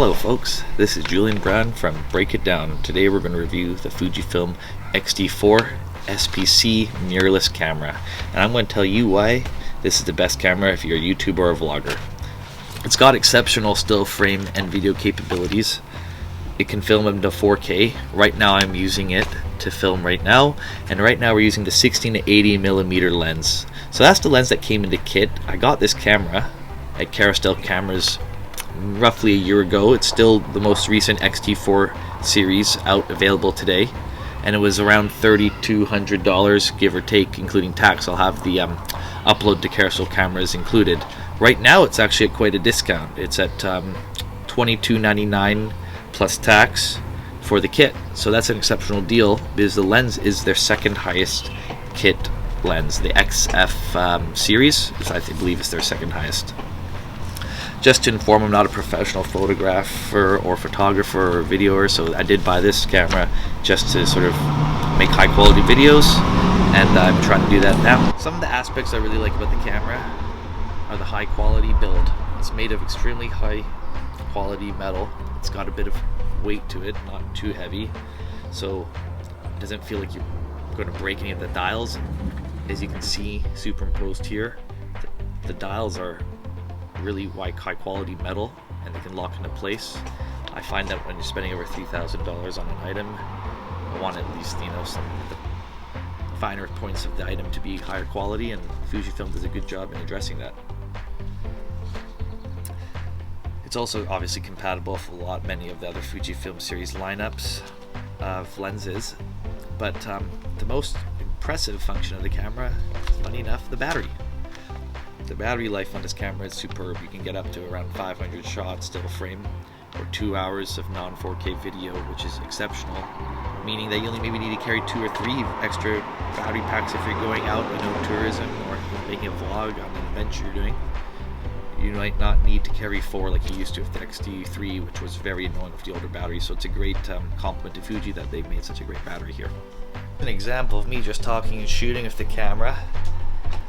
Hello folks, this is Julian Brown from Break It Down. Today we're going to review the Fujifilm X-T4 SPC Mirrorless Camera. And I'm going to tell you why this is the best camera if you're a YouTuber or a vlogger. It's got exceptional still frame and video capabilities. It can film up to 4K. Right now I'm using it to film right now. And right now we're using the 16 to 80mm lens. So that's the lens that came in the kit. I got this camera at Carousel Cameras roughly a year ago. It's still the most recent X-T4 series out available today, and it was around $3,200 give or take, including tax. I'll have the upload to Carousel Cameras included. Right now it's actually at quite a discount. It's at $22.99 plus tax for the kit, so that's an exceptional deal because the lens is their second highest kit lens. The XF series I believe is their second highest. Just to inform, I'm not a professional photographer or photographer or videoer, so I did buy this camera just to sort of make high quality videos, and I'm trying to do that now. Some of the aspects I really like about the camera are the high quality build. It's made of extremely high quality metal. It's got a bit of weight to it, not too heavy, so it doesn't feel like you're going to break any of the dials. As you can see superimposed here, the dials are really high quality metal, and they can lock into place. I find that when you're spending over $3,000 on an item, I want at least, some of the finer points of the item to be higher quality, and Fujifilm does a good job in addressing that. It's also obviously compatible with many of the other Fujifilm series lineups of lenses, but the most impressive function of the camera, funny enough, the battery. The battery life on this camera is superb. You can get up to around 500 shots still frame, or 2 hours of non-4K video, which is exceptional, meaning that you only maybe need to carry 2 or 3 extra battery packs if you're going out, tourism, or making a vlog on an adventure you're doing. You might not need to carry 4 like you used to with the X-T3, which was very annoying with the older batteries, so it's a great compliment to Fuji that they've made such a great battery here. An example of me just talking and shooting with the camera.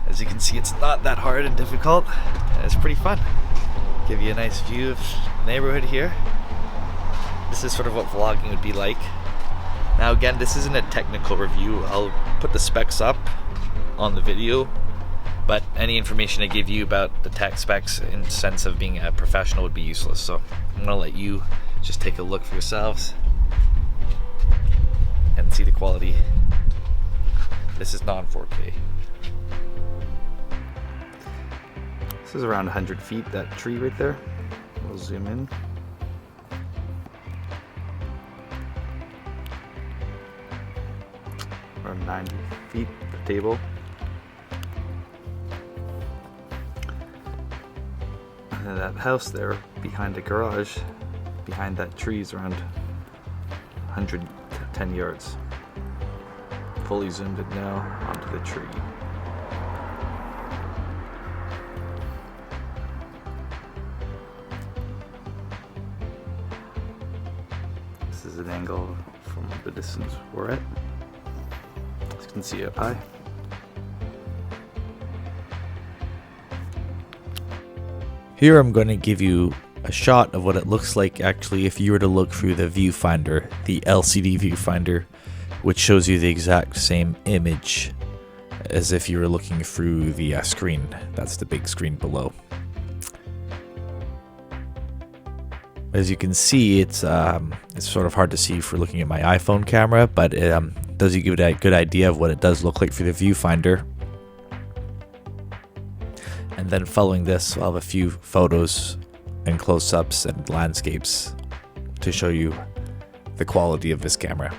As you can see, it's not that hard and difficult, and it's pretty fun. Give you a nice view of the neighborhood here. This is sort of what vlogging would be like. Now again, this isn't a technical review. I'll put the specs up on the video, but any information I give you about the tech specs in the sense of being a professional would be useless. So I'm gonna let you just take a look for yourselves and see the quality. This is non-4K. This is around 100 feet, that tree right there. We'll zoom in. Around 90 feet, the table. And then that house there behind the garage, behind that tree, is around 110 yards. Fully zoomed in now onto the tree. This is an angle from the distance we're at. As you can see up high. Here I'm going to give you a shot of what it looks like actually if you were to look through the viewfinder, the LCD viewfinder, which shows you the exact same image as if you were looking through the screen. That's the big screen below. As you can see, it's sort of hard to see if we're looking at my iPhone camera, but it does give you a good idea of what it does look like through the viewfinder. And then following this, I'll have a few photos and close-ups and landscapes to show you the quality of this camera.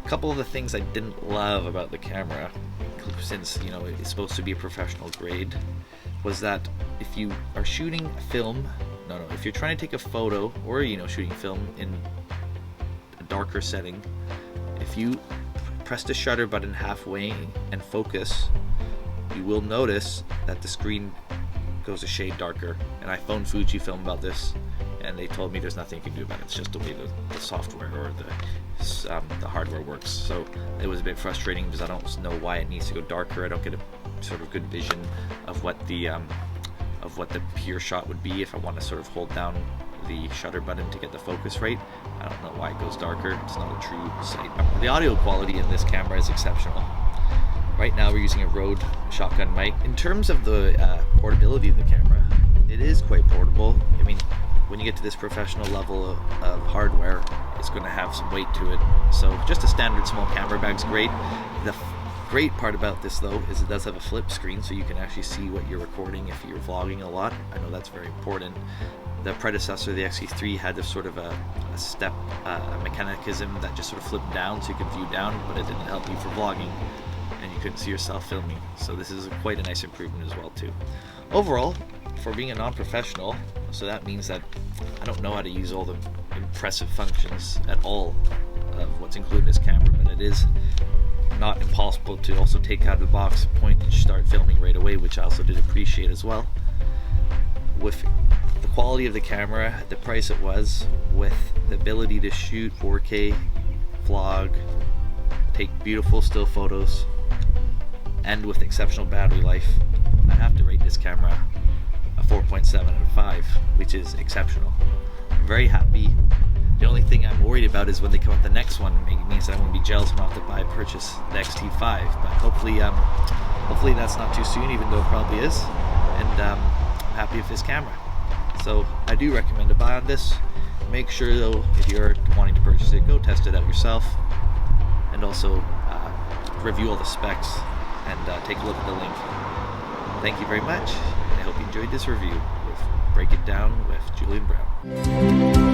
A couple of the things I didn't love about the camera, since it's supposed to be a professional grade, was that if you are shooting film, if you're trying to take a photo or shooting film in a darker setting, if you press the shutter button halfway and focus, you will notice that the screen goes a shade darker. And I phoned Fujifilm about this, and they told me there's nothing you can do about it. It's just the way the software or the hardware works. So it was a bit frustrating because I don't know why it needs to go darker. I don't get a sort of good vision of what the pure shot would be if I want to sort of hold down the shutter button to get the focus rate. I don't know why it goes darker. It's not a true sight. The audio quality in this camera is exceptional. Right now we're using a Rode shotgun mic. In terms of the portability of the camera, it is quite portable. I mean, when you get to this professional level of hardware, it's going to have some weight to it. So just a standard small camera bag's great. The great part about this though is it does have a flip screen, so you can actually see what you're recording if you're vlogging a lot. I know that's very important. The predecessor, the X-series had this sort of a step mechanism that just sort of flipped down so you could view down, but it didn't help you for vlogging and you couldn't see yourself filming. So this is quite a nice improvement as well too. Overall, for being a non-professional, so that means that I don't know how to use all the impressive functions at all of what's included in this camera, but it is not impossible to also take out of the box, point and start filming right away, which I also did appreciate as well. With the quality of the camera, the price it was, with the ability to shoot 4K, vlog, take beautiful still photos, and with exceptional battery life, I have to rate this camera a 4.7 out of 5, which is exceptional. I'm very happy. The only thing I'm worried about is when they come up with the next one. It means I won't be jealous enough to purchase the X-T5, but hopefully that's not too soon, even though it probably is. And I'm happy with this camera. So I do recommend a buy on this. Make sure though, if you're wanting to purchase it, go test it out yourself, and also review all the specs and take a look at the link. Thank you very much. I hope you enjoyed this review with Break It Down with Julian Brown.